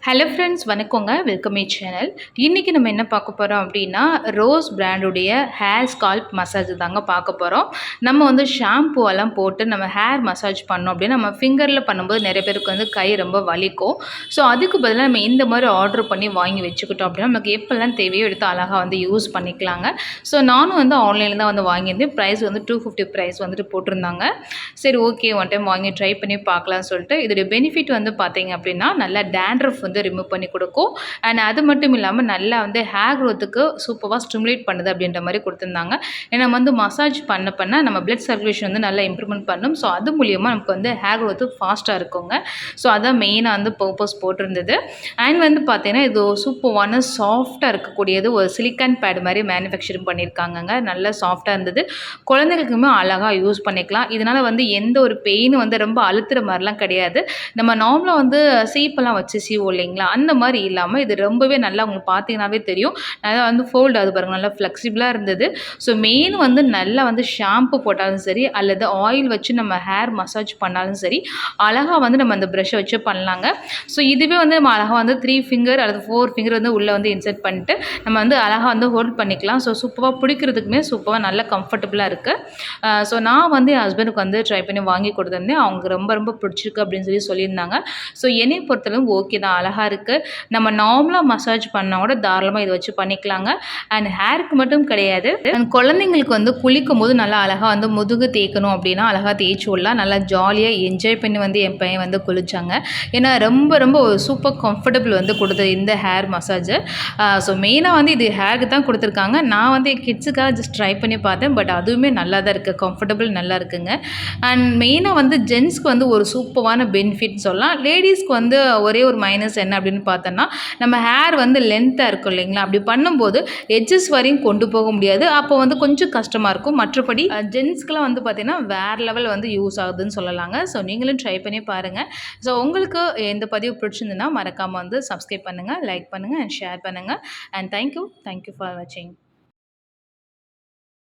Hello friends, வணக்கங்க. Welcome my channel. இன்றைக்கி நம்ம என்ன பார்க்க போகிறோம் அப்படின்னா, ரோஸ் பிராண்டுடைய ஹேர் ஸ்கால்ப் மசாஜ் தாங்க பார்க்க போகிறோம். நம்ம வந்து ஷாம்பூவெல்லாம் போட்டு நம்ம ஹேர் மசாஜ் பண்ணோம் அப்படின்னா, நம்ம ஃபிங்கரில் பண்ணும்போது நிறைய பேருக்கு வந்து கை ரொம்ப வலிக்கும். ஸோ அதுக்கு பதிலாக நம்ம இந்த மாதிரி ஆர்டர் பண்ணி வாங்கி வச்சுக்கிட்டோம் அப்படின்னா, நமக்கு எப்போல்லாம் தேவையோ எடுத்து அழகாக வந்து யூஸ் பண்ணிக்கலாங்க. ஸோ நானும் வந்து ஆன்லைனில் தான் வந்து வாங்கியிருந்தேன். ப்ரைஸ் வந்து 250 ப்ரைஸ் வந்துட்டு போட்டிருந்தாங்க. சரி, ஓகே, ஒன் டைம் வாங்கி ட்ரை பண்ணி பார்க்கலாம்னு சொல்லிட்டு, இதோடைய பெனிஃபிட் வந்து பார்த்தீங்க அப்படின்னா, நல்லா டேண்ட்ரஃப் வந்து ரிமூவ் பண்ணி கொடுக்கும். அண்ட் அது மட்டும் இல்லாமல் நல்லா வந்து ஹேர் க்ரோத்துக்கு சூப்பராக ஸ்டிமுலேட் பண்ணுது அப்படின்ற மாதிரி கொடுத்துருந்தாங்க. ஏன்னா நம்ம வந்து மசாஜ் பண்ண நம்ம பிளட் சர்க்குலேஷன் வந்து நல்லா இம்ப்ரூவ்மெண்ட் பண்ணும். ஸோ அது மூலியமாக நமக்கு வந்து ஹேர் க்ரோத்து ஃபாஸ்ட்டாக இருக்குங்க. ஸோ அதான் மெயினாக வந்து பர்பஸ் போட்டிருந்தது. அண்ட் வந்து பார்த்தீங்கன்னா, இது சூப்பரான சாஃப்டாக இருக்கக்கூடியது ஒரு சிலிக்கான் பேட் மாதிரி மேனுஃபேக்சரிங் பண்ணியிருக்காங்கங்க. நல்லா சாஃப்டாக இருந்தது. குழந்தைகளுக்குமே அழகாக யூஸ் பண்ணிக்கலாம். இதனால் வந்து எந்த ஒரு பெயினும் வந்து ரொம்ப அழுத்துற மாதிரிலாம் கிடையாது. நம்ம நார்மலாக வந்து சீப்பெல்லாம் வச்சு சீவோம் இல்லைங்களா, அந்த மாதிரி இல்லாமல் இது ரொம்பவே நல்லா உங்களுக்கு பார்த்தீங்கன்னாவே தெரியும். நல்லா வந்து ஃபோல்ட் ஆகுது பாருங்கள், நல்லா ஃப்ளெக்சிபிளாக இருந்தது. ஸோ மெயின் வந்து நல்லா வந்து ஷாம்பு போட்டாலும் சரி அல்லது ஆயில் வச்சு நம்ம ஹேர் மசாஜ் பண்ணாலும் சரி, அழகாக வந்து நம்ம அந்த ப்ரஷ்ஷை வச்சு பண்ணலாங்க. ஸோ இதுவே வந்து நம்ம அழகாக வந்து 3 ஃபிங்கர் அல்லது 4 ஃபிங்கர் வந்து உள்ளே வந்து இன்சர்ட் பண்ணிட்டு நம்ம வந்து அழகாக வந்து ஹோல்ட் பண்ணிக்கலாம். ஸோ சூப்பராக பிடிக்கிறதுக்குமே சூப்பராக நல்லா கம்ஃபர்டபுளாக இருக்குது. ஸோ நான் வந்து என் ஹஸ்பண்டுக்கு வந்து ட்ரை பண்ணி வாங்கி கொடுத்துருந்தேன். அவங்க ரொம்ப ரொம்ப பிடிச்சிருக்கு அப்படின்னு சொல்லியிருந்தாங்க. ஸோ என்னை பொறுத்தளவு ஓகே தான், அழகாக இருக்குது. நம்ம நார்மலாக மசாஜ் பண்ணால் கூட தாராளமாக இதை வச்சு பண்ணிக்கலாங்க. அண்ட் ஹேருக்கு மட்டும் கிடையாது, அண்ட் குழந்தைங்களுக்கு வந்து குளிக்கும் போது நல்லா அழகாக வந்து முதுகு தேய்க்கணும் அப்படின்னா அழகாக தேய்ச்சி விடலாம். நல்லா ஜாலியாக என்ஜாய் பண்ணி வந்து என் பையன் வந்து குளித்தாங்க. ஏன்னா ரொம்ப ரொம்ப ஒரு சூப்பர் கம்ஃபர்டபுள் வந்து கொடுத்தது இந்த ஹேர் மசாஜு. ஸோ மெயினாக வந்து இது ஹேருக்கு தான் கொடுத்துருக்காங்க. நான் வந்து என் கிட்ஸுக்காக ஜஸ்ட் ட்ரை பண்ணி பார்த்தேன். பட் அதுவுமே நல்லா தான் இருக்குது, கம்ஃபர்டபுள் நல்லா இருக்குங்க. அண்ட் மெயினாக வந்து ஜென்ஸ்க்கு வந்து ஒரு சூப்பரான பெனிஃபிட் சொல்லலாம். லேடிஸ்க்கு வந்து ஒரே ஒரு மைனஸ் என்ன அப்படின்னு பார்த்தோன்னா, நம்ம ஹேர் வந்து லென்த்தாக இருக்கும் இல்லைங்களா, அப்படி பண்ணும்போது எட்ஜஸ் வரையும் கொண்டு போக முடியாது. அப்போ வந்து கொஞ்சம் கஷ்டமாக இருக்கும். மற்றபடி ஜென்ஸ்க்கெலாம் வந்து பார்த்திங்கன்னா வேறு லெவல் வந்து யூஸ் ஆகுதுன்னு சொல்லலாங்க. ஸோ நீங்களும் ட்ரை பண்ணி பாருங்கள். ஸோ உங்களுக்கு இந்த பதிவு பிடிச்சிருந்துன்னா மறக்காமல் வந்து சப்ஸ்கிரைப் பண்ணுங்கள், லைக் பண்ணுங்கள் அண்ட் ஷேர் பண்ணுங்கள். அண்ட் தேங்க்யூ ஃபார் வாட்சிங்.